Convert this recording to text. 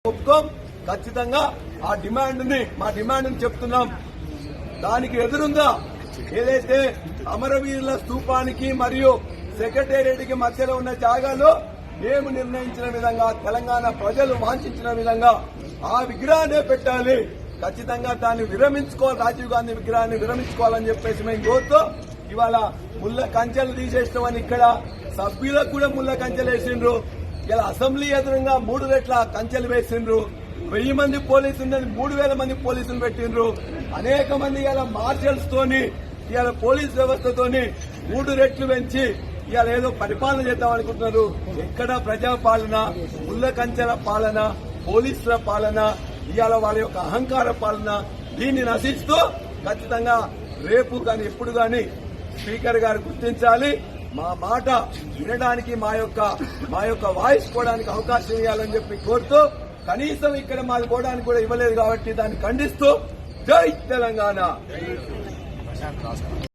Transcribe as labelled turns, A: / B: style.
A: ఒప్పుకోం. ఖచ్చితంగా ఆ మా డిమాండ్ చెప్తున్నాం. దానికి ఎదురుగా ఏదైతే అమరవీరుల స్తూపానికి మరియు సెక్రటేరియట్ కి మధ్యలో ఉన్న జాగాలో మేము నిర్ణయించిన విధంగా తెలంగాణ ప్రజలు వాంఛించిన విధంగా ఆ విగ్రహాన్ని పెట్టాలి. ఖచ్చితంగా దాన్ని విరమించుకోవాలి. రాజీవ్ గాంధీ విగ్రహాన్ని విరమించుకోవాలని చెప్పేసి మేము కోరుతూ ఇవాళ ముళ్ళ కంచెలు తీసేస్తామని ఇక్కడ సభ్యులకు కూడా ముళ్ళ కంచెలు వేసిండ్రు. ఇలా అసెంబ్లీ ఎదురుగా 3 రెట్ల కంచెలు వేసిండ్రు. 1000 మంది పోలీసులు 3000 మంది పోలీసులు పెట్టిండ్రు. అనేక మంది ఇలా మార్షల్స్ తోని ఇవాళ పోలీస్ వ్యవస్థతోని 3 రెట్లు పెంచి ఇవాళ ఏదో పరిపాలన చేద్దాం అనుకుంటున్నారు. ఎక్కడ ప్రజాపాలన, ముళ్ళ కంచెల పాలన, పోలీసుల పాలన, ఇవాళ వాళ్ళ యొక్క అహంకార పాలన, దీన్ని నశిస్తూ ఖచ్చితంగా రేపు కానీ ఎప్పుడు కానీ స్పీకర్ గారు గుర్తించాలి. మా మాట వినడానికి మా యొక్క వాయిస్ పోవడానికి అవకాశం ఇవ్వాలని చెప్పి కోరుతూ కనీసం ఇక్కడ మాది పోవడానికి కూడా ఇవ్వలేదు కాబట్టి దాన్ని ఖండిస్తూ జై తెలంగాణ.